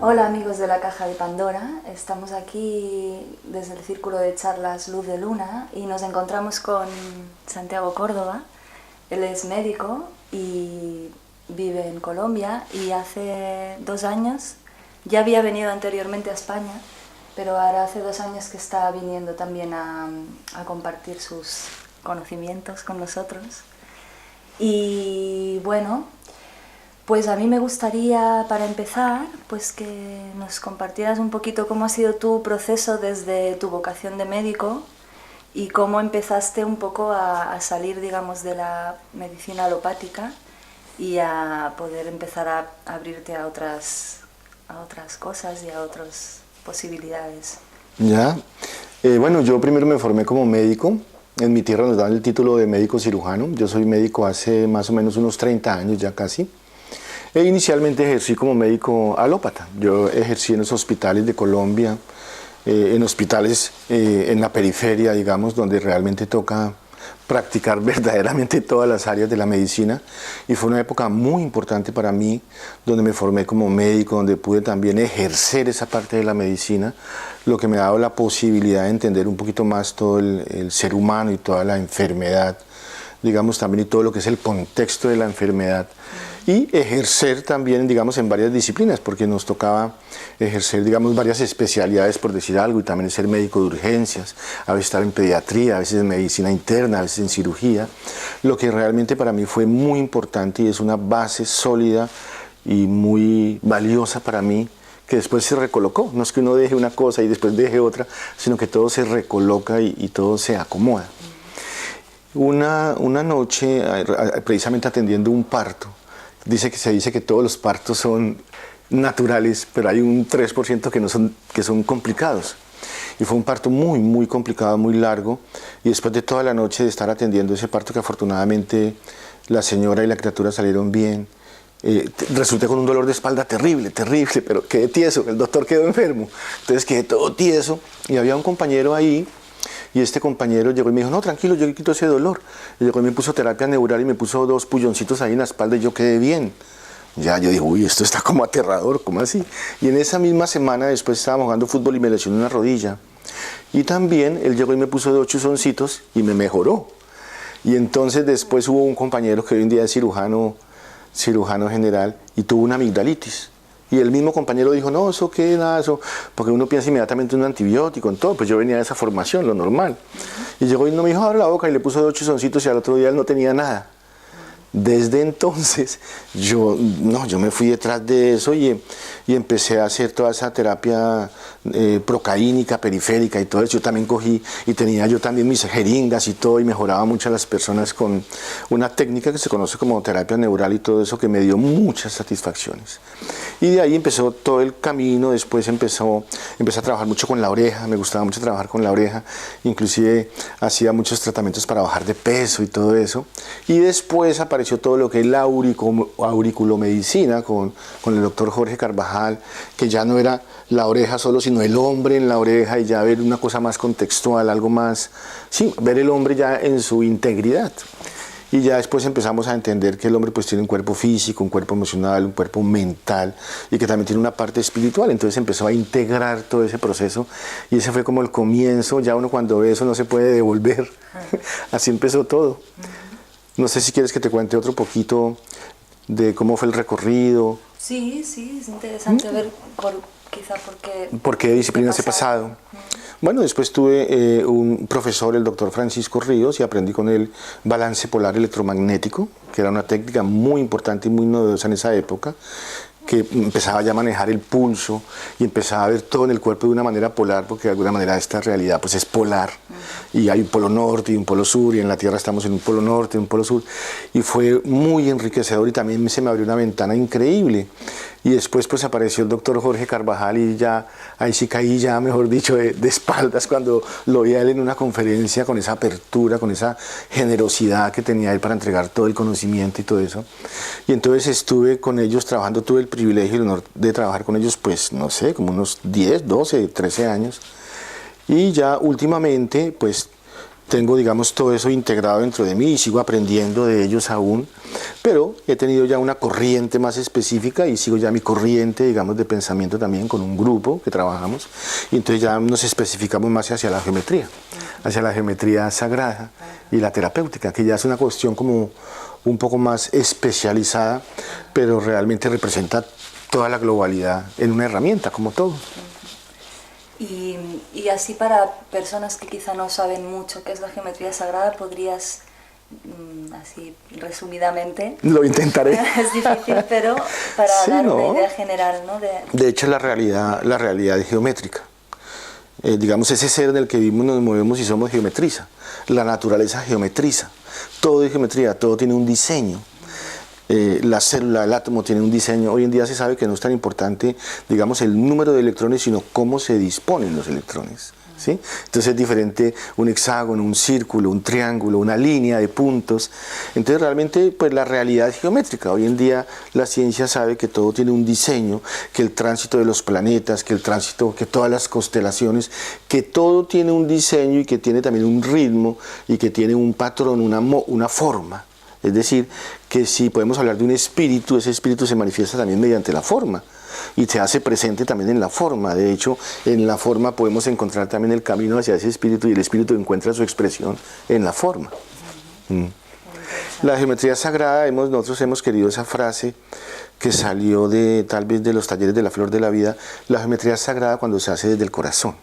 Hola amigos de la Caja de Pandora, estamos aquí desde el Círculo de Charlas Luz de Luna y nos encontramos con Santiago Córdoba. Él es médico y vive en Colombia y hace 2 años, ya había venido anteriormente a España, pero ahora hace 2 años que está viniendo también a compartir sus conocimientos con nosotros. Y bueno, pues a mí me gustaría, para empezar, pues que nos compartieras un poquito cómo ha sido tu proceso desde tu vocación de médico y cómo empezaste un poco a salir, digamos, de la medicina alopática y a poder empezar a abrirte a otras cosas y a otras posibilidades. Ya, bueno, yo primero me formé como médico. En mi tierra nos dan el título de médico cirujano. Yo soy médico hace más o menos unos 30 años ya casi. Inicialmente ejercí como médico alópata. Yo ejercí en los hospitales de Colombia, en hospitales en la periferia, digamos, donde realmente toca practicar verdaderamente todas las áreas de la medicina, y fue una época muy importante para mí, donde me formé como médico, donde pude también ejercer esa parte de la medicina, lo que me ha dado la posibilidad de entender un poquito más todo el ser humano y toda la enfermedad, digamos, también, y todo lo que es el contexto de la enfermedad. Y ejercer también, digamos, en varias disciplinas, porque nos tocaba ejercer, digamos, varias especialidades, por decir algo, y también ser médico de urgencias, a veces estar en pediatría, a veces en medicina interna, a veces en cirugía, lo que realmente para mí fue muy importante y es una base sólida y muy valiosa para mí, que después se recolocó. No es que uno deje una cosa y después deje otra, sino que todo se recoloca y todo se acomoda. Una noche, precisamente atendiendo un parto, se dice que todos los partos son naturales, pero hay un 3% que son complicados. Y fue un parto muy, muy complicado, muy largo. Y después de toda la noche de estar atendiendo ese parto, que afortunadamente la señora y la criatura salieron bien, resulté con un dolor de espalda terrible, terrible, pero quedé tieso, el doctor quedó enfermo. Entonces quedé todo tieso y había un compañero ahí. Y este compañero llegó y me dijo, no, tranquilo, yo quito ese dolor. Y llegó y me puso terapia neural y me puso 2 pulloncitos ahí en la espalda y yo quedé bien. Ya, yo dije, uy, esto está como aterrador, ¿cómo así? Y en esa misma semana después estábamos jugando fútbol y me lesioné una rodilla. Y también él llegó y me puso 2 chuzoncitos y me mejoró. Y entonces después hubo un compañero que hoy en día es cirujano general y tuvo una amigdalitis. Y el mismo compañero dijo, no, eso qué, nada, eso, porque uno piensa inmediatamente en un antibiótico, en todo, pues yo venía de esa formación, lo normal. Y llegó y no me dijo, abre la boca, y le puso 2 chuzoncitos y al otro día él no tenía nada. Desde entonces yo me fui detrás de eso y empecé a hacer toda esa terapia procaínica, periférica y todo eso. Yo también cogí y tenía yo también mis jeringas y todo, y mejoraba mucho a las personas con una técnica que se conoce como terapia neural y todo eso, que me dio muchas satisfacciones. Y de ahí empezó todo el camino. Después empecé a trabajar mucho con la oreja, me gustaba mucho trabajar con la oreja, inclusive hacía muchos tratamientos para bajar de peso y todo eso. Y después apareció todo lo que es la auriculomedicina con el doctor Jorge Carvajal, que ya no era la oreja solo, sino el hombre en la oreja, y ya ver una cosa más contextual, algo más, sí, ver el hombre ya en su integridad. Y ya después empezamos a entender que el hombre pues tiene un cuerpo físico, un cuerpo emocional, un cuerpo mental, y que también tiene una parte espiritual. Entonces empezó a integrar todo ese proceso, y ese fue como el comienzo. Ya uno cuando ve eso no se puede devolver. Así empezó todo. No sé si quieres que te cuente otro poquito de cómo fue el recorrido. Sí, es interesante ver quizá por qué disciplinas he pasado. Bueno, después tuve un profesor, el doctor Francisco Ríos, y aprendí con él balance polar electromagnético, que era una técnica muy importante y muy novedosa en esa época, que empezaba ya a manejar el pulso y empezaba a ver todo en el cuerpo de una manera polar, porque de alguna manera esta realidad pues es polar, y hay un polo norte y un polo sur, y en la Tierra estamos en un polo norte y un polo sur, y fue muy enriquecedor, y también se me abrió una ventana increíble. Y después pues apareció el doctor Jorge Carvajal, y ya ahí sí caí, ya mejor dicho, de espaldas cuando lo vi a él en una conferencia, con esa apertura, con esa generosidad que tenía él para entregar todo el conocimiento y todo eso. Y entonces estuve con ellos trabajando, tuve el privilegio y el honor de trabajar con ellos, pues no sé, como unos 10, 12, 13 años. Y ya últimamente pues Tengo, digamos, todo eso integrado dentro de mí y sigo aprendiendo de ellos aún, pero he tenido ya una corriente más específica y sigo ya mi corriente, digamos, de pensamiento también con un grupo que trabajamos, y entonces ya nos especificamos más hacia la geometría sagrada y la terapéutica, que ya es una cuestión como un poco más especializada, pero realmente representa toda la globalidad en una herramienta, como todo. Y así para personas que quizá no saben mucho qué es la geometría sagrada, podrías, así resumidamente... Lo intentaré. Es difícil, pero para sí, dar ¿no? una idea general, ¿no? De hecho, la realidad es geométrica. Digamos, ese ser en el que vivimos, nos movemos y somos geometriza. La naturaleza geometriza. Todo es geometría, todo tiene un diseño. La célula, el átomo tiene un diseño. Hoy en día se sabe que no es tan importante, digamos, el número de electrones, sino cómo se disponen los electrones, ¿sí? Entonces es diferente un hexágono, un círculo, un triángulo, una línea de puntos. Entonces realmente pues la realidad es geométrica. Hoy en día la ciencia sabe que todo tiene un diseño, que el tránsito de los planetas, que todas las constelaciones, que todo tiene un diseño y que tiene también un ritmo y que tiene un patrón, una forma. Es decir, que si podemos hablar de un espíritu, ese espíritu se manifiesta también mediante la forma y se hace presente también en la forma. De hecho, en la forma podemos encontrar también el camino hacia ese espíritu y el espíritu encuentra su expresión en la forma. La geometría sagrada, nosotros hemos querido esa frase que salió tal vez de los talleres de la Flor de la Vida, la geometría sagrada cuando se hace desde el corazón.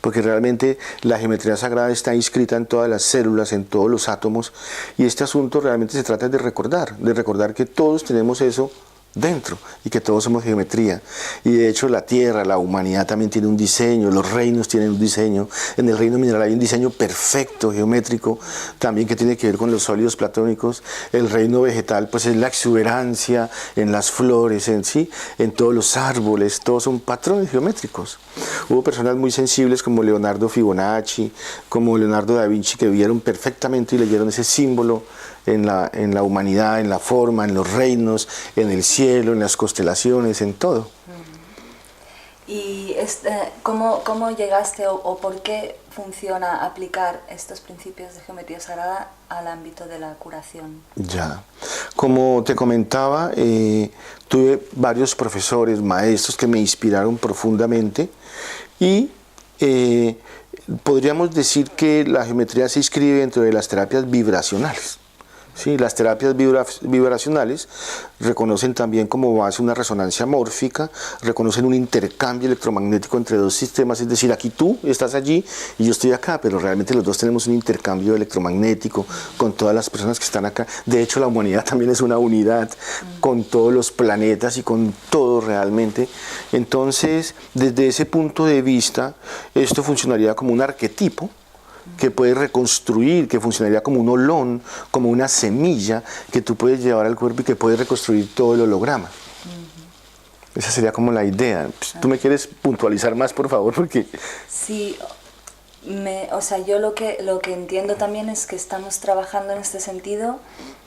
Porque realmente la geometría sagrada está inscrita en todas las células, en todos los átomos, y este asunto realmente se trata de recordar que todos tenemos eso dentro y que todos somos geometría. Y de hecho la Tierra, la humanidad también tiene un diseño, los reinos tienen un diseño. En el reino mineral hay un diseño perfecto, geométrico, también que tiene que ver con los sólidos platónicos. El reino vegetal pues es la exuberancia en las flores, en todos los árboles, todos son patrones geométricos. Hubo personas muy sensibles como Leonardo Fibonacci, como Leonardo da Vinci, que vieron perfectamente y leyeron ese símbolo en la humanidad, en la forma, en los reinos, en el cielo, en las constelaciones, en todo. ¿Y cómo llegaste o por qué funciona aplicar estos principios de geometría sagrada al ámbito de la curación? Ya, como te comentaba, tuve varios profesores, maestros que me inspiraron profundamente y podríamos decir que la geometría se inscribe dentro de las terapias vibracionales. Sí, las terapias vibracionales reconocen también como base una resonancia mórfica, reconocen un intercambio electromagnético entre dos sistemas, es decir, aquí tú estás allí y yo estoy acá, pero realmente los dos tenemos un intercambio electromagnético con todas las personas que están acá. De hecho, la humanidad también es una unidad con todos los planetas y con todo realmente. Entonces, desde ese punto de vista, esto funcionaría como un arquetipo que puedes reconstruir, que funcionaría como un olón, como una semilla que tú puedes llevar al cuerpo y que puedes reconstruir todo el holograma. Esa sería como la idea. ¿Tú me quieres puntualizar más, por favor? Porque... Sí, yo lo que entiendo también es que estamos trabajando en este sentido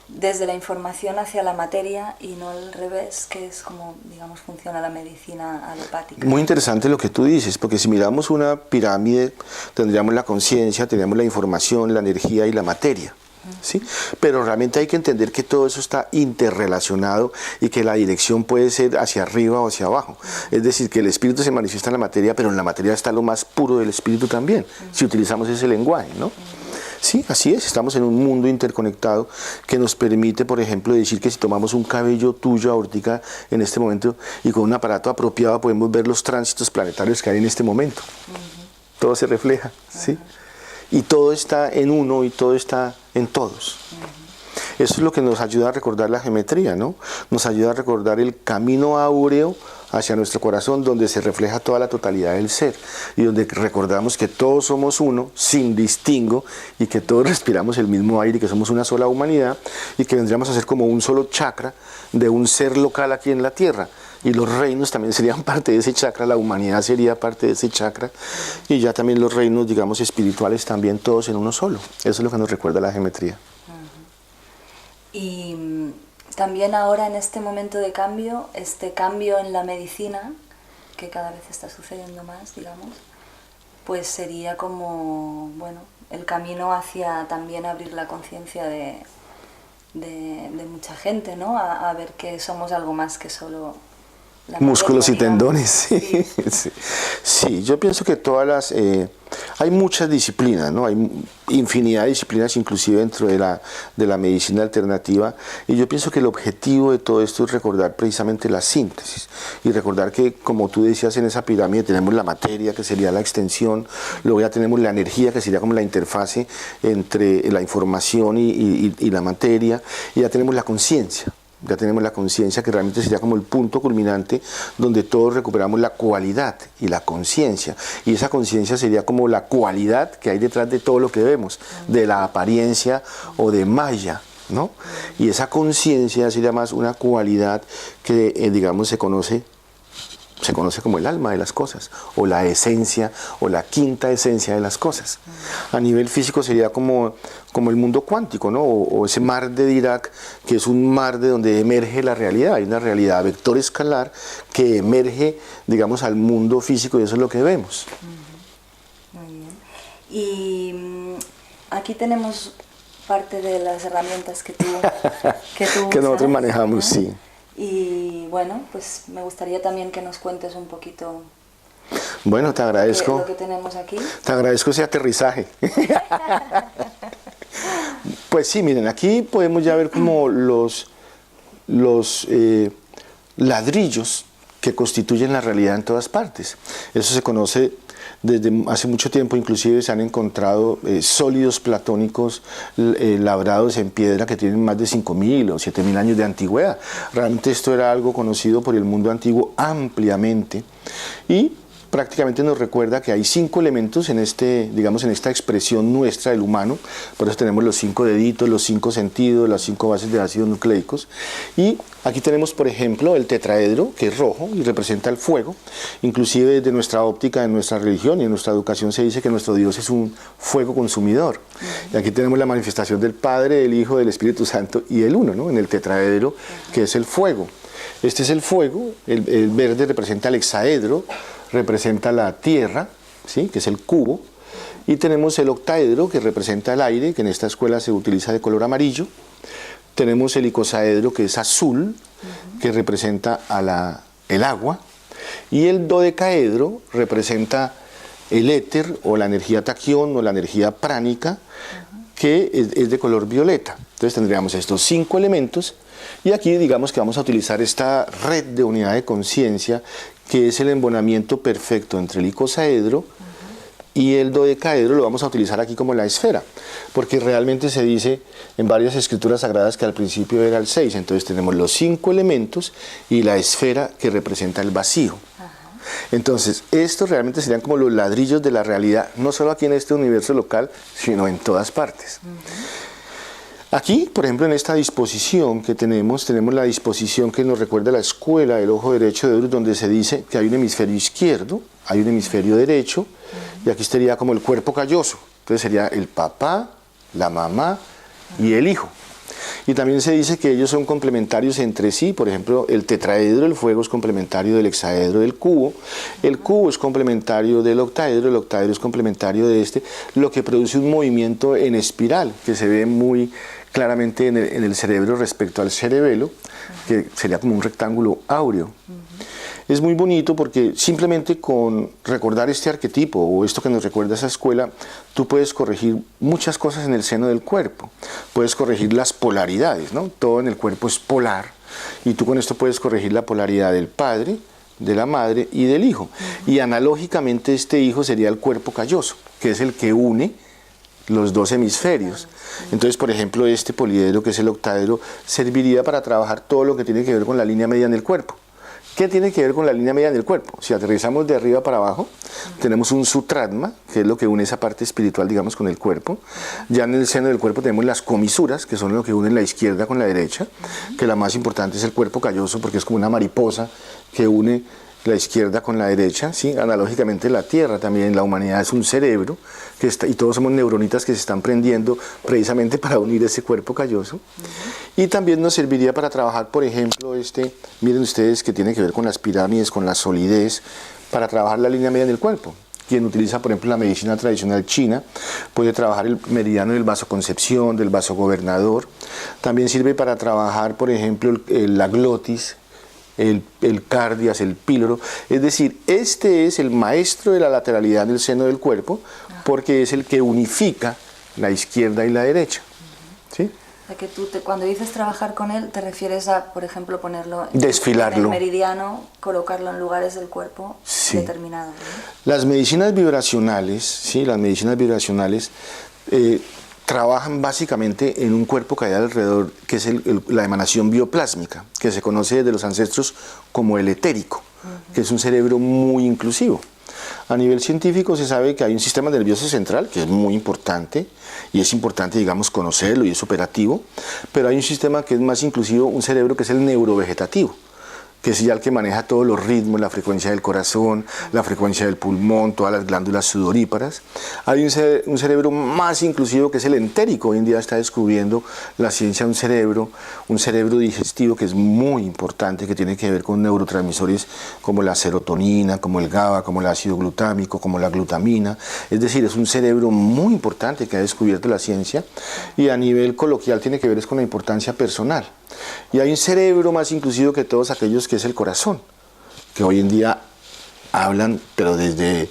desde la información hacia la materia y no al revés, que es como, digamos, funciona la medicina alopática. Muy interesante lo que tú dices, porque si miramos una pirámide, tendríamos la conciencia, tendríamos la información, la energía y la materia. ¿Sí? Pero realmente hay que entender que todo eso está interrelacionado y que la dirección puede ser hacia arriba o hacia abajo. Es decir, que el espíritu se manifiesta en la materia, pero en la materia está lo más puro del espíritu también, si utilizamos ese lenguaje, ¿no? Sí, así es, estamos en un mundo interconectado que nos permite, por ejemplo, decir que si tomamos un cabello tuyo ahorita en este momento y con un aparato apropiado podemos ver los tránsitos planetarios que hay en este momento. Todo se refleja, ¿sí? Y todo está en uno y todo está en todos. Eso es lo que nos ayuda a recordar la geometría, ¿no? Nos ayuda a recordar el camino áureo hacia nuestro corazón donde se refleja toda la totalidad del ser y donde recordamos que todos somos uno, sin distingo, y que todos respiramos el mismo aire y que somos una sola humanidad y que vendríamos a ser como un solo chakra de un ser local aquí en la Tierra. Y los reinos también serían parte de ese chakra, la humanidad sería parte de ese chakra y ya también los reinos, digamos, espirituales también todos en uno solo. Eso es lo que nos recuerda la geometría. Y también ahora en este momento de cambio, este cambio en la medicina, que cada vez está sucediendo más, digamos, pues sería como, bueno, el camino hacia también abrir la conciencia de mucha gente, ¿no? A ver que somos algo más que solo la músculos y materia, tendones, sí. Sí. Sí. Sí, yo pienso que todas las... hay muchas disciplinas, ¿no? Hay infinidad de disciplinas inclusive dentro de la medicina alternativa, y yo pienso que el objetivo de todo esto es recordar precisamente la síntesis y recordar que, como tú decías, en esa pirámide tenemos la materia, que sería la extensión, luego ya tenemos la energía, que sería como la interfase entre la información y la materia, y ya tenemos la conciencia. Ya tenemos la conciencia, que realmente sería como el punto culminante donde todos recuperamos la cualidad y la conciencia. Y esa conciencia sería como la cualidad que hay detrás de todo lo que vemos, de la apariencia o de Maya, ¿no? Y esa conciencia sería más una cualidad que, digamos, se conoce como el alma de las cosas, o la esencia, o la quinta esencia de las cosas. A nivel físico sería como el mundo cuántico, ¿no? O ese mar de Dirac, que es un mar de donde emerge la realidad. Hay una realidad vector escalar que emerge, digamos, al mundo físico, y eso es lo que vemos. Muy bien. Y aquí tenemos parte de las herramientas que tú que nosotros usas, manejamos, ¿no? sí. Y bueno, pues me gustaría también que nos cuentes un poquito Bueno, te agradezco. lo que tenemos aquí. Te agradezco ese aterrizaje. Pues sí, miren, aquí podemos ya ver como los ladrillos que constituyen la realidad en todas partes. Eso se conoce desde hace mucho tiempo, inclusive se han encontrado sólidos platónicos labrados en piedra que tienen más de 5.000 o 7.000 años de antigüedad. Realmente esto era algo conocido por el mundo antiguo ampliamente, y prácticamente nos recuerda que hay 5 elementos en digamos, en esta expresión nuestra del humano. Por eso tenemos los 5 deditos, los 5 sentidos, las 5 bases de ácidos nucleicos. Y aquí tenemos, por ejemplo, el tetraedro, que es rojo y representa el fuego. Inclusive desde nuestra óptica, en nuestra religión y en nuestra educación se dice que nuestro Dios es un fuego consumidor. Y aquí tenemos la manifestación del Padre, del Hijo, del Espíritu Santo y el Uno, ¿no? En el tetraedro, que es el fuego. Este es el fuego. El verde representa el hexaedro, representa la tierra, ¿sí? Que es el cubo, y tenemos el octaedro, que representa el aire, que en esta escuela se utiliza de color amarillo. Tenemos el icosaedro, que es azul, que representa el agua, y el dodecaedro representa el éter, o la energía taquión, o la energía pránica, que es de color violeta. Entonces tendríamos estos 5 elementos, y aquí digamos que vamos a utilizar esta red de unidad de conciencia, que es el embonamiento perfecto entre el icosaedro y el dodecaedro. Lo vamos a utilizar aquí como la esfera, porque realmente se dice en varias escrituras sagradas que al principio era el 6, entonces tenemos los 5 elementos y la esfera, que representa el vacío. Entonces, estos realmente serían como los ladrillos de la realidad, no solo aquí en este universo local, sino en todas partes. Aquí, por ejemplo, en esta disposición que tenemos la disposición que nos recuerda la escuela del ojo derecho de Horus, donde se dice que hay un hemisferio izquierdo, hay un hemisferio derecho, y aquí estaría como el cuerpo calloso. Entonces sería el papá, la mamá y el hijo. Y también se dice que ellos son complementarios entre sí. Por ejemplo, el tetraedro, el fuego, es complementario del hexaedro, del cubo. El cubo es complementario del octaedro, el octaedro es complementario de este, lo que produce un movimiento en espiral, que se ve muy claramente en el cerebro respecto al cerebelo, que sería como un rectángulo áureo. Es muy bonito porque simplemente con recordar este arquetipo, o esto que nos recuerda esa escuela, tú puedes corregir muchas cosas en el seno del cuerpo. Puedes corregir las polaridades, ¿no? Todo en el cuerpo es polar, y tú con esto puedes corregir la polaridad del padre, de la madre y del hijo. Y analógicamente este hijo sería el cuerpo calloso, que es el que une los 2 hemisferios. Entonces, por ejemplo, este poliedro, que es el octaedro, serviría para trabajar todo lo que tiene que ver con la línea media en el cuerpo. ¿Qué tiene que ver con la línea media del cuerpo? Si aterrizamos de arriba para abajo, tenemos un sutratma, que es lo que une esa parte espiritual, digamos, con el cuerpo. Ya en el seno del cuerpo tenemos las comisuras, que son lo que unen la izquierda con la derecha, que la más importante es el cuerpo calloso, porque es como una mariposa que une la izquierda con la derecha, ¿sí? Analógicamente la Tierra también, la humanidad es un cerebro, y todos somos neuronitas que se están prendiendo precisamente para unir ese cuerpo calloso. Y también nos serviría para trabajar, por ejemplo, miren ustedes, que tiene que ver con las pirámides, con la solidez, para trabajar la línea media del cuerpo, quien utiliza, por ejemplo, la medicina tradicional china, puede trabajar el meridiano del vasoconcepción, del vasogobernador. También sirve para trabajar, por ejemplo, la glotis, el cardias, el píloro. Es decir, este es el maestro de la lateralidad del seno del cuerpo, porque es el que unifica la izquierda y la derecha. ¿Sí? O sea, que tú cuando dices trabajar con él, te refieres a, por ejemplo, ponerlo desfilarlo, en el meridiano, colocarlo en lugares del cuerpo determinados, ¿no? Las medicinas vibracionales, ¿sí? Las medicinas vibracionales trabajan básicamente en un cuerpo que hay alrededor, que es la emanación bioplásmica, que se conoce desde los ancestros como el etérico, que es un cerebro muy inclusivo. A nivel científico se sabe que hay un sistema nervioso central que es muy importante, y es importante, digamos, conocerlo y es operativo, pero hay un sistema que es más inclusivo, un cerebro que es el neurovegetativo, que es ya el que maneja todos los ritmos, la frecuencia del corazón, la frecuencia del pulmón, todas las glándulas sudoríparas. Hay un cerebro más inclusivo que es el entérico. Hoy en día está descubriendo la ciencia un cerebro digestivo que es muy importante, que tiene que ver con neurotransmisores como la serotonina, como el GABA, como el ácido glutámico, como la glutamina. Es decir, es un cerebro muy importante que ha descubierto la ciencia, y a nivel coloquial tiene que ver con la importancia personal. Y hay un cerebro más inclusivo que todos aquellos, que es el corazón, que hoy en día hablan, pero desde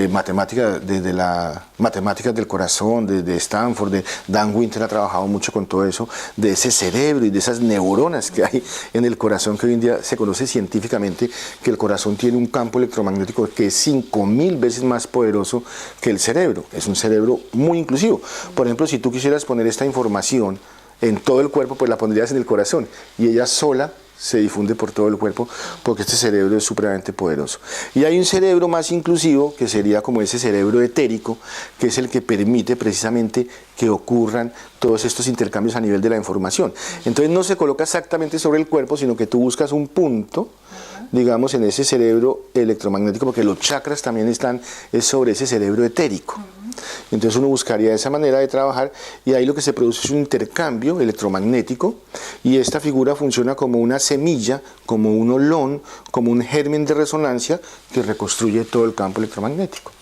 matemáticas, desde las matemáticas del corazón, desde Stanford, Dan Winter ha trabajado mucho con todo eso, de ese cerebro y de esas neuronas que hay en el corazón, que hoy en día se conoce científicamente que el corazón tiene un campo electromagnético que es 5000 veces más poderoso que el cerebro. Es un cerebro muy inclusivo. Por ejemplo, si tú quisieras poner esta información en todo el cuerpo, pues la pondrías en el corazón, y ella sola se difunde por todo el cuerpo, porque este cerebro es supremamente poderoso. Y hay un cerebro más inclusivo, que sería como ese cerebro etérico, que es el que permite precisamente que ocurran todos estos intercambios a nivel de la información. Entonces no se coloca exactamente sobre el cuerpo, sino que tú buscas un punto, digamos, en ese cerebro electromagnético, porque los chakras también están sobre ese cerebro etérico. Entonces uno buscaría esa manera de trabajar, y ahí lo que se produce es un intercambio electromagnético, y esta figura funciona como una semilla, como un olón, como un germen de resonancia que reconstruye todo el campo electromagnético.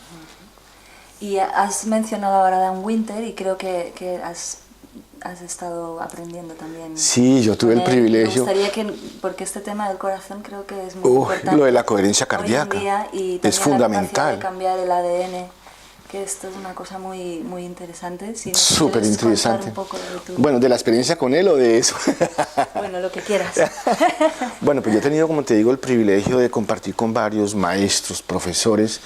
Y has mencionado ahora a Dan Winter, y creo que has estado aprendiendo también. Sí, yo tuve el privilegio. Me gustaría porque este tema del corazón creo que es muy importante. Lo de la coherencia cardíaca hoy en día, y es fundamental. De cambiar el ADN, que esto es una cosa muy, muy interesante. Si súper interesante. Un poco de bueno, ¿de la experiencia con él o de eso? Bueno, lo que quieras. Bueno, pues yo he tenido, como te digo, el privilegio de compartir con varios maestros, profesores,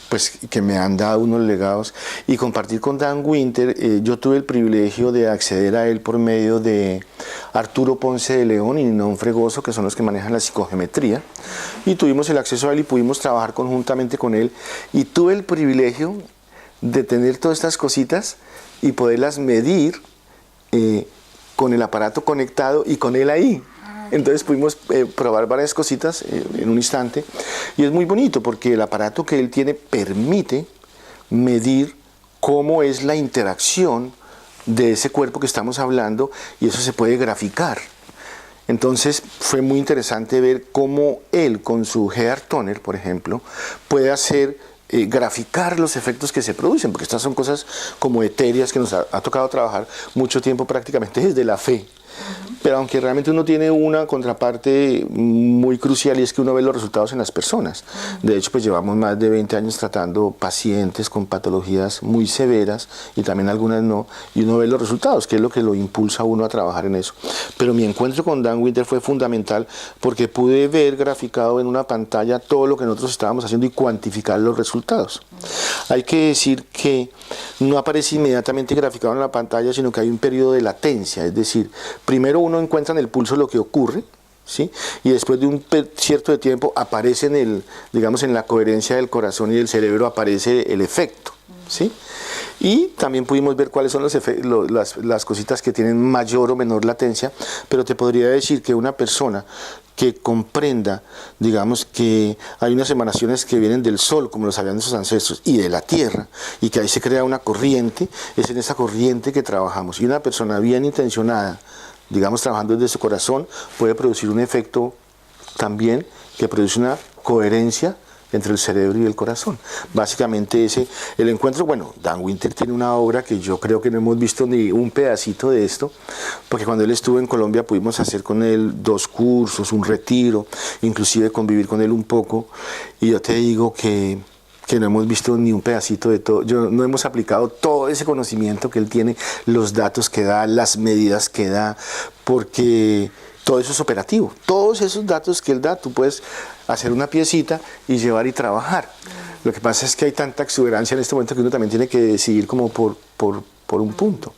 pues que me han dado unos legados, y compartir con Dan Winter. Yo tuve el privilegio de acceder a él por medio de Arturo Ponce de León y Ninón Fregoso, que son los que manejan la psicogeometría, y tuvimos el acceso a él y pudimos trabajar conjuntamente con él, y tuve el privilegio de tener todas estas cositas y poderlas medir con el aparato conectado y con él ahí. Entonces pudimos probar varias cositas en un instante, y es muy bonito porque el aparato que él tiene permite medir cómo es la interacción de ese cuerpo que estamos hablando, y eso se puede graficar. Entonces fue muy interesante ver cómo él con su Gear Toner, por ejemplo, puede hacer graficar los efectos que se producen, porque estas son cosas como etéreas que nos ha tocado trabajar mucho tiempo, prácticamente desde la fe. Pero aunque realmente uno tiene una contraparte muy crucial, y es que uno ve los resultados en las personas. De hecho, pues llevamos más de 20 años tratando pacientes con patologías muy severas, y también algunas no, y uno ve los resultados, que es lo que lo impulsa a uno a trabajar en eso. Pero mi encuentro con Dan Winter fue fundamental, porque pude ver graficado en una pantalla todo lo que nosotros estábamos haciendo y cuantificar los resultados. Hay que decir que no aparece inmediatamente graficado en la pantalla, sino que hay un periodo de latencia, es decir, primero uno encuentra en el pulso lo que ocurre, ¿sí? Y después de un cierto de tiempo aparece digamos, en la coherencia del corazón y del cerebro aparece el efecto, ¿sí? Y también pudimos ver cuáles son las cositas que tienen mayor o menor latencia, pero te podría decir que una persona que comprenda, digamos, que hay unas emanaciones que vienen del sol, como lo sabían nuestros ancestros, y de la tierra, y que ahí se crea una corriente, es en esa corriente que trabajamos. Y una persona bien intencionada, digamos, trabajando desde su corazón, puede producir un efecto también que produce una coherencia entre el cerebro y el corazón. Básicamente el encuentro, bueno, Dan Winter tiene una obra que yo creo que no hemos visto ni un pedacito de esto, porque cuando él estuvo en Colombia pudimos hacer con él 2 cursos, un retiro, inclusive convivir con él un poco, y yo te digo que no hemos visto ni un pedacito de todo, no hemos aplicado todo ese conocimiento que él tiene, los datos que da, las medidas que da, porque todo eso es operativo. Todos esos datos que él da, tú puedes hacer una piecita y llevar y trabajar. Lo que pasa es que hay tanta exuberancia en este momento que uno también tiene que decidir como por un punto.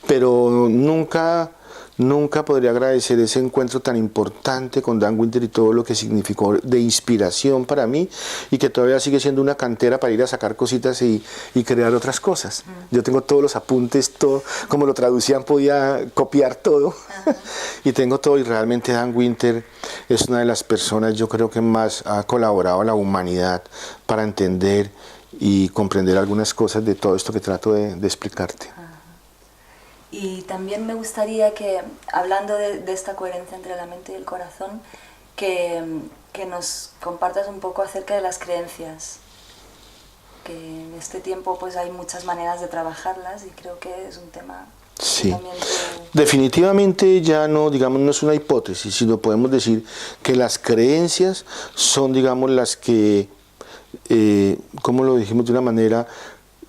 Pero nunca podría agradecer ese encuentro tan importante con Dan Winter y todo lo que significó de inspiración para mí, y que todavía sigue siendo una cantera para ir a sacar cositas y crear otras cosas. Yo tengo todos los apuntes, todo, como lo traducían podía copiar todo, y tengo todo, y realmente Dan Winter es una de las personas, yo creo, que más ha colaborado a la humanidad para entender y comprender algunas cosas de todo esto que trato de explicarte. Y también me gustaría que, hablando de esta coherencia entre la mente y el corazón, que nos compartas un poco acerca de las creencias. Que en este tiempo pues hay muchas maneras de trabajarlas, y creo que es un tema... Sí, definitivamente ya no, digamos, no es una hipótesis, sino podemos decir que las creencias son, digamos, las que, como lo dijimos de una manera,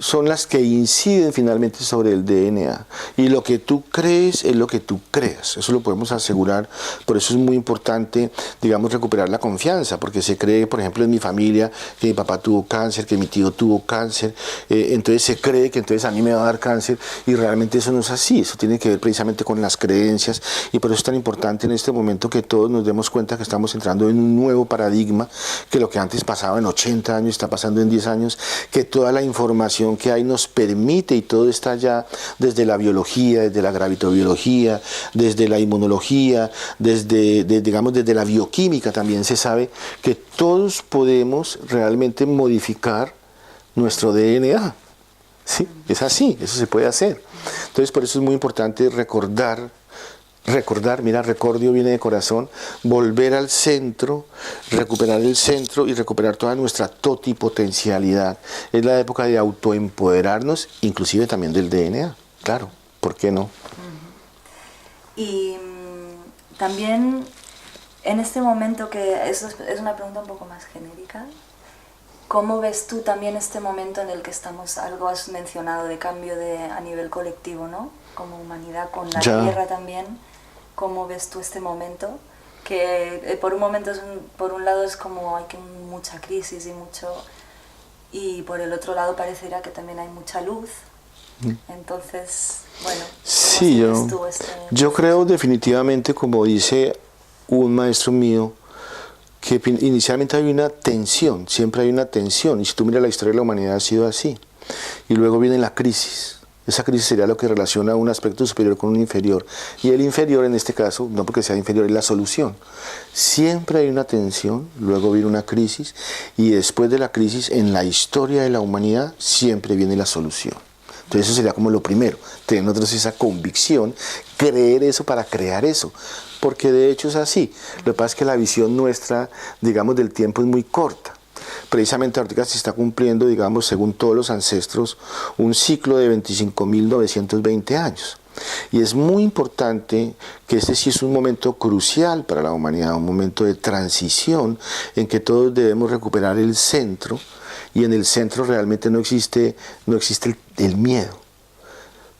son las que inciden finalmente sobre el DNA, y lo que tú crees es lo que tú creas, eso lo podemos asegurar. Por eso es muy importante, digamos, recuperar la confianza, porque se cree, por ejemplo, en mi familia, que mi papá tuvo cáncer, que mi tío tuvo cáncer, entonces se cree que entonces a mí me va a dar cáncer, y realmente eso no es así. Eso tiene que ver precisamente con las creencias, y por eso es tan importante en este momento que todos nos demos cuenta que estamos entrando en un nuevo paradigma, que lo que antes pasaba en 80 años está pasando en 10 años, que toda la información que hay nos permite, y todo está ya desde la biología, desde la gravitobiología, desde la inmunología, digamos, desde la bioquímica también se sabe que todos podemos realmente modificar nuestro DNA. ¿Sí? Es así, eso se puede hacer. Entonces, por eso es muy importante recordar, mira, recordio viene de corazón, volver al centro, recuperar el centro y recuperar toda nuestra totipotencialidad. Es la época de autoempoderarnos, inclusive también del DNA, claro, ¿por qué no? Y también en este momento, que eso es una pregunta un poco más genérica, ¿cómo ves tú también este momento en el que estamos? Algo has mencionado de cambio a nivel colectivo, ¿no? Como humanidad, con la Tierra también. ¿Cómo ves tú este momento? Que por un momento, por un lado es como hay mucha crisis y por el otro lado pareciera que también hay mucha luz. Entonces, bueno, sí, yo creo definitivamente, como dice un maestro mío, que inicialmente hay una tensión, siempre hay una tensión, y si tú miras la historia de la humanidad ha sido así, y luego viene la crisis. Esa crisis sería lo que relaciona un aspecto superior con un inferior, y el inferior en este caso, no porque sea inferior, es la solución. Siempre hay una tensión, luego viene una crisis, y después de la crisis, en la historia de la humanidad, siempre viene la solución. Entonces eso sería como lo primero, tener nosotros esa convicción, creer eso para crear eso, porque de hecho es así. Lo que pasa es que la visión nuestra, digamos, del tiempo es muy corta. Precisamente ahorita se está cumpliendo, digamos, según todos los ancestros, un ciclo de 25.920 años. Y es muy importante que este sí es un momento crucial para la humanidad, un momento de transición en que todos debemos recuperar el centro, y en el centro realmente no existe el miedo,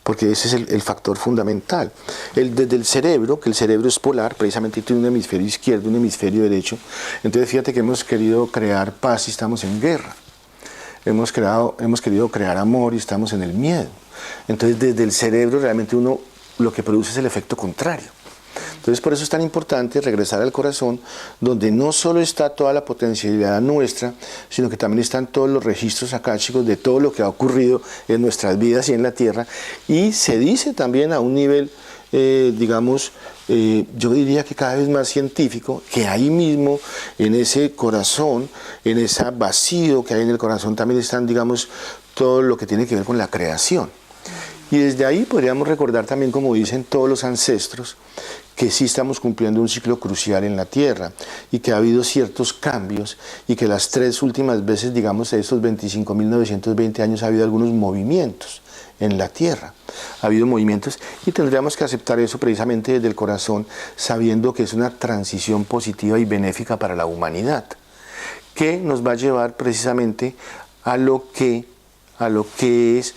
porque ese es el factor fundamental. Desde el cerebro, que el cerebro es polar, precisamente tiene un hemisferio izquierdo, un hemisferio derecho. Entonces fíjate que hemos querido crear paz y estamos en guerra. Hemos querido crear amor y estamos en el miedo. Entonces desde el cerebro realmente uno lo que produce es el efecto contrario. Entonces por eso es tan importante regresar al corazón, donde no solo está toda la potencialidad nuestra, sino que también están todos los registros akáshicos de todo lo que ha ocurrido en nuestras vidas y en la Tierra. Y se dice también a un nivel, digamos, yo diría que cada vez más científico, que ahí mismo, en ese corazón, en ese vacío que hay en el corazón, también están, digamos, todo lo que tiene que ver con la creación. Y desde ahí podríamos recordar también, como dicen todos los ancestros, que sí estamos cumpliendo un ciclo crucial en la Tierra y que ha habido ciertos cambios y que las 3 últimas veces, digamos, de estos 25.920 años ha habido algunos movimientos en la Tierra. Ha habido movimientos y tendríamos que aceptar eso precisamente desde el corazón, sabiendo que es una transición positiva y benéfica para la humanidad, que nos va a llevar precisamente a lo que es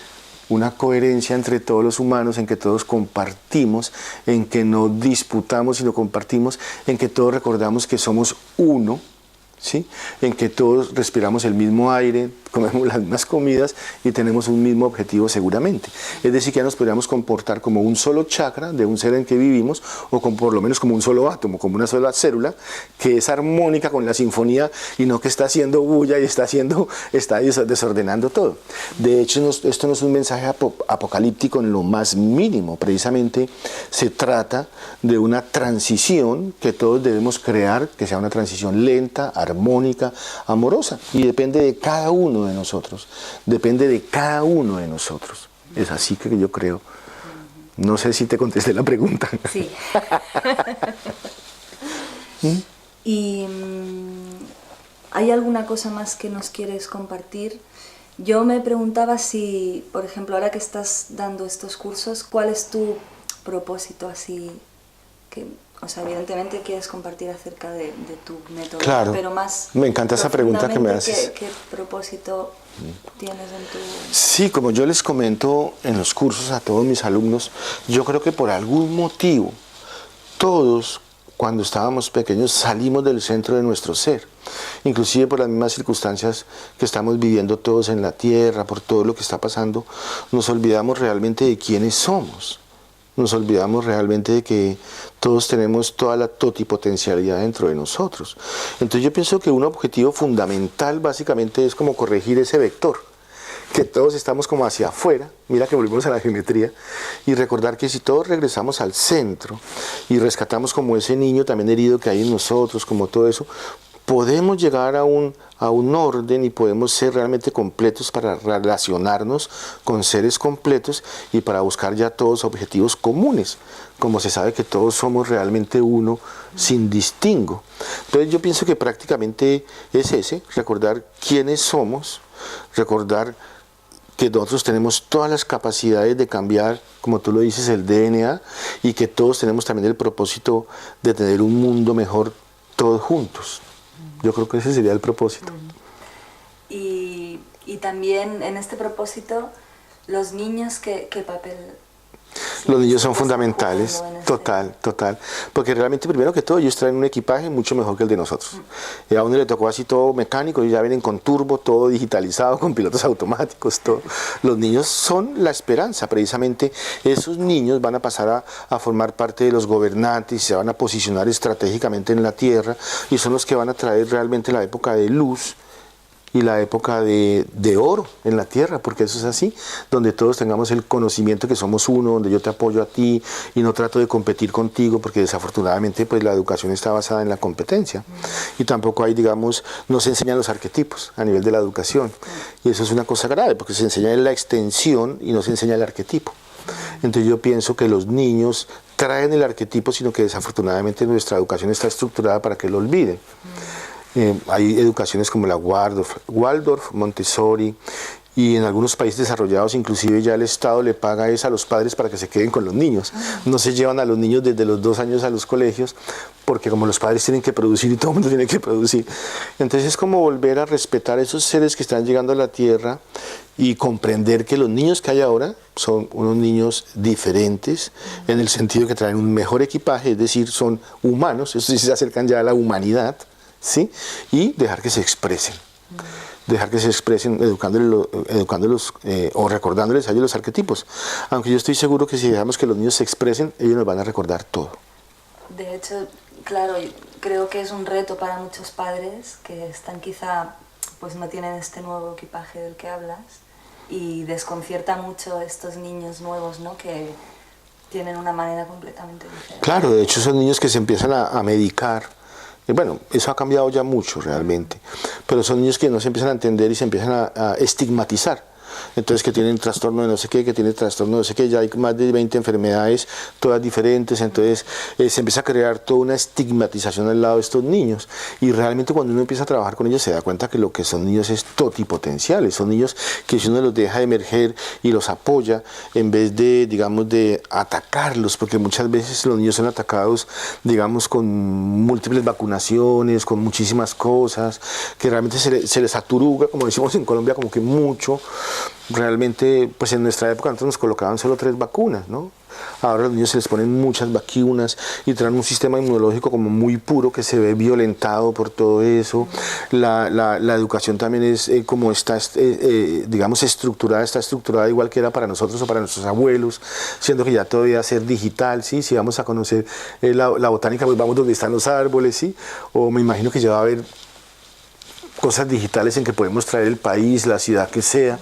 una coherencia entre todos los humanos, en que todos compartimos, en que no disputamos, sino compartimos, en que todos recordamos que somos uno, ¿sí? En que todos respiramos el mismo aire, comemos las mismas comidas y tenemos un mismo objetivo seguramente. Es decir, que ya nos podríamos comportar como un solo chakra de un ser en que vivimos, o por lo menos como un solo átomo, como una sola célula, que es armónica con la sinfonía y no que está haciendo bulla y está desordenando todo. De hecho, esto no es un mensaje apocalíptico en lo más mínimo. Precisamente se trata de una transición que todos debemos crear, que sea una transición lenta, armónica, amorosa, y depende de cada uno de nosotros, depende de cada uno de nosotros. Es así que yo creo. No sé si te contesté la pregunta. Sí. ¿Y hay alguna cosa más que nos quieres compartir? Yo me preguntaba si, por ejemplo, ahora que estás dando estos cursos, ¿cuál es tu propósito así? O sea, evidentemente quieres compartir acerca de tu método, claro, pero más... Me encanta esa pregunta que me haces. ¿Qué propósito tienes en tu...? Sí, como yo les comento en los cursos a todos mis alumnos, yo creo que por algún motivo todos, cuando estábamos pequeños, salimos del centro de nuestro ser. Inclusive por las mismas circunstancias que estamos viviendo todos en la Tierra, por todo lo que está pasando, nos olvidamos realmente de quiénes somos. Nos olvidamos realmente de que todos tenemos toda la totipotencialidad dentro de nosotros. Entonces yo pienso que un objetivo fundamental básicamente es como corregir ese vector, que todos estamos como hacia afuera, mira que volvemos a la geometría, y recordar que si todos regresamos al centro y rescatamos como ese niño también herido que hay en nosotros, como todo eso, podemos llegar a un orden y podemos ser realmente completos para relacionarnos con seres completos y para buscar ya todos objetivos comunes, como se sabe que todos somos realmente uno sin distingo. Entonces yo pienso que prácticamente es recordar quiénes somos, recordar que nosotros tenemos todas las capacidades de cambiar, como tú lo dices, el DNA, y que todos tenemos también el propósito de tener un mundo mejor todos juntos. Yo creo que ese sería el propósito. Y también en este propósito, los niños, ¿qué papel? Los niños son fundamentales, total. Porque realmente, primero que todo, ellos traen un equipaje mucho mejor que el de nosotros. Y a uno le tocó así todo mecánico, y ya vienen con turbo, todo digitalizado, con pilotos automáticos, todo. Los niños son la esperanza, precisamente. Esos niños van a pasar a formar parte de los gobernantes, y se van a posicionar estratégicamente en la Tierra, y son los que van a traer realmente la época de luz y la época de oro en la Tierra, porque eso es así, donde todos tengamos el conocimiento que somos uno, donde yo te apoyo a ti y no trato de competir contigo, porque desafortunadamente pues la educación está basada en la competencia, y tampoco hay, digamos, no se enseñan los arquetipos a nivel de la educación, y eso es una cosa grave, porque se enseña en la extensión y no se enseña el arquetipo. Entonces yo pienso que los niños traen el arquetipo, sino que desafortunadamente nuestra educación está estructurada para que lo olviden. Hay educaciones como la Waldorf, Montessori, y en algunos países desarrollados inclusive ya el Estado le paga eso a los padres para que se queden con los niños. No se llevan a los niños desde los 2 años a los colegios, porque como los padres tienen que producir y todo el mundo tiene que producir. Entonces es como volver a respetar a esos seres que están llegando a la Tierra y comprender que los niños que hay ahora son unos niños diferentes, en el sentido que traen un mejor equipaje, es decir, son humanos, eso sí se acercan ya a la humanidad, ¿sí? Y dejar que se expresen. Educándolos o recordándoles a ellos los arquetipos. Aunque yo estoy seguro que si dejamos que los niños se expresen, ellos nos van a recordar todo. De hecho, claro, creo que es un reto para muchos padres que están quizá, pues no tienen este nuevo equipaje del que hablas, y desconcierta mucho a estos niños nuevos, ¿no? Que tienen una manera completamente diferente. Claro, de hecho son niños que se empiezan a medicar. Bueno, eso ha cambiado ya mucho realmente, pero son niños que no se empiezan a entender y se empiezan a estigmatizar, entonces que tienen trastorno de no sé qué, que tienen trastorno de no sé qué, ya hay más de 20 enfermedades, todas diferentes, entonces se empieza a crear toda una estigmatización al lado de estos niños, y realmente cuando uno empieza a trabajar con ellos se da cuenta que lo que son niños es totipotenciales, son niños que si uno los deja emerger y los apoya, en vez de, digamos, de atacarlos, porque muchas veces los niños son atacados, digamos, con múltiples vacunaciones, con muchísimas cosas, que realmente se les aturuga, como decimos en Colombia, como que mucho. Realmente, pues en nuestra época antes nos colocaban solo 3 vacunas, ¿no? Ahora a los niños se les ponen muchas vacunas y traen un sistema inmunológico como muy puro que se ve violentado por todo eso. La educación también es como está, digamos, está estructurada igual que era para nosotros o para nuestros abuelos, siendo que ya todo debe ser digital, ¿sí? Si vamos a conocer la botánica, pues vamos donde están los árboles, ¿sí? O me imagino que ya va a haber cosas digitales en que podemos traer el país, la ciudad que sea.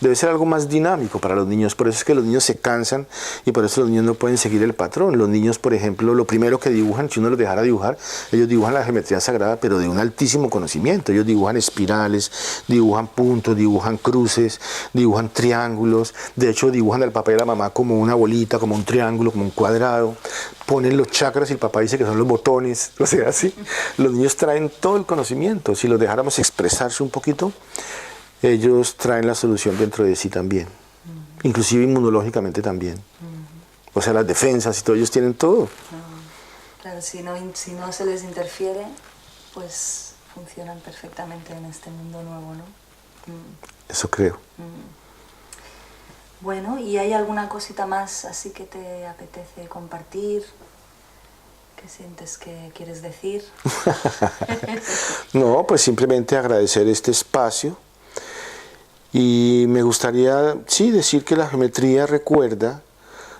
Debe ser algo más dinámico para los niños. Por eso es que los niños se cansan y por eso los niños no pueden seguir el patrón. Los niños, por ejemplo, lo primero que dibujan, si uno los dejara dibujar, ellos dibujan la geometría sagrada, pero de un altísimo conocimiento. Ellos dibujan espirales, dibujan puntos, dibujan cruces, dibujan triángulos. De hecho, dibujan al papá y a la mamá como una bolita, como un triángulo, como un cuadrado. Ponen los chakras y el papá dice que son los botones. O sea, sí. Los niños traen todo el conocimiento. Si los dejáramos expresarse un poquito, ellos traen la solución dentro de sí también, inclusive inmunológicamente también. O sea, las defensas y todo, ellos tienen todo. Claro, si no se les interfiere, pues funcionan perfectamente en este mundo nuevo, ¿no? Eso creo. Bueno, ¿y hay alguna cosita más así que te apetece compartir? ¿Qué sientes que quieres decir? No, pues simplemente agradecer este espacio y me gustaría, sí, decir que la geometría recuerda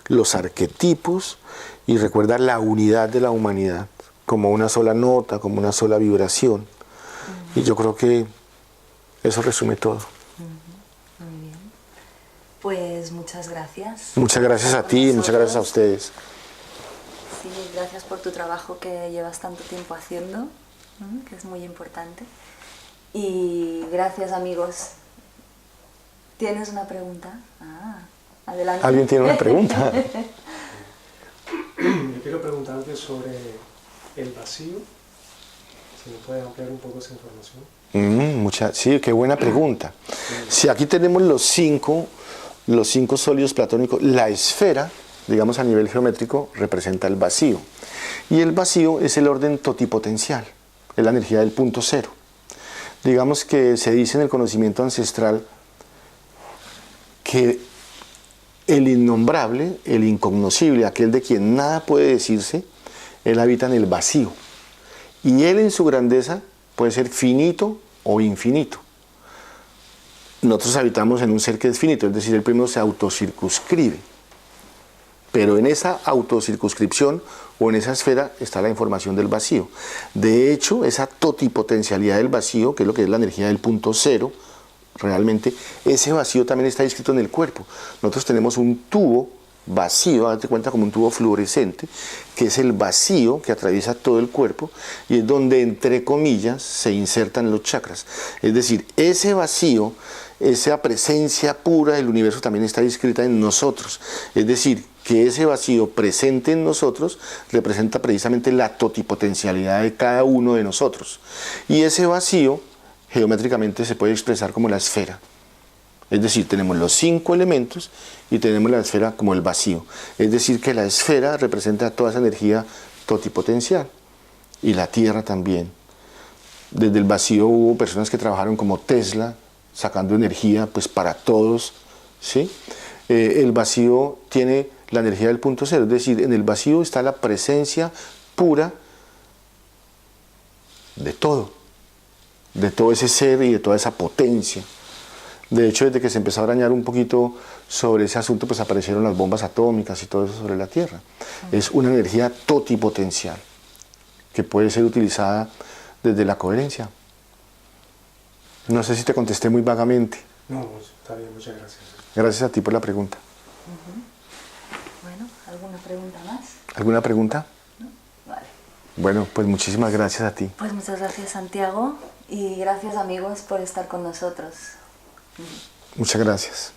los arquetipos y recuerda la unidad de la humanidad como una sola nota, como una sola vibración. Y yo creo que eso resume todo. Muy bien. Pues muchas gracias. Muchas gracias a ti y muchas gracias a ustedes. Sí, gracias por tu trabajo que llevas tanto tiempo haciendo, que es muy importante. Y gracias, amigos. ¿Tienes una pregunta? Adelante. ¿Alguien tiene una pregunta? Yo quiero preguntarte sobre el vacío. Si me puedes ampliar un poco esa información. Sí, qué buena pregunta. Si aquí tenemos los cinco sólidos platónicos, la esfera, digamos a nivel geométrico, representa el vacío. Y el vacío es el orden totipotencial, es la energía del punto cero. Digamos que se dice en el conocimiento ancestral que el innombrable, el incognoscible, aquel de quien nada puede decirse, él habita en el vacío. Y él en su grandeza puede ser finito o infinito. Nosotros habitamos en un ser que es finito, es decir, el primero se autocircunscribe. Pero en esa autocircunscripción o en esa esfera está la información del vacío. De hecho, esa totipotencialidad del vacío, que es lo que es la energía del punto cero, realmente ese vacío también está inscrito en el cuerpo. Nosotros tenemos un tubo vacío, date cuenta, como un tubo fluorescente, que es el vacío que atraviesa todo el cuerpo y es donde, entre comillas, se insertan los chakras. Es decir, ese vacío, esa presencia pura del universo también está inscrita en nosotros. Es decir, que ese vacío presente en nosotros representa precisamente la totipotencialidad de cada uno de nosotros. Y ese vacío geométricamente se puede expresar como la esfera. Es decir, tenemos los 5 elementos y tenemos la esfera como el vacío. Es decir, que la esfera representa toda esa energía totipotencial y la Tierra también. Desde el vacío hubo personas que trabajaron como Tesla, sacando energía pues para todos, ¿sí? El vacío tiene la energía del punto cero, es decir, en el vacío está la presencia pura de todo ese ser y de toda esa potencia. De hecho, desde que se empezó a arañar un poquito sobre ese asunto, pues aparecieron las bombas atómicas y todo eso sobre la Tierra. Es una energía totipotencial que puede ser utilizada desde la coherencia. No sé si te contesté muy vagamente. No, está bien, muchas gracias. Gracias a ti por la pregunta. Bueno, ¿alguna pregunta más? ¿Alguna pregunta? ¿No? Vale. Bueno, pues muchísimas gracias a ti. Pues muchas gracias, Santiago, y gracias, amigos, por estar con nosotros. Muchas gracias.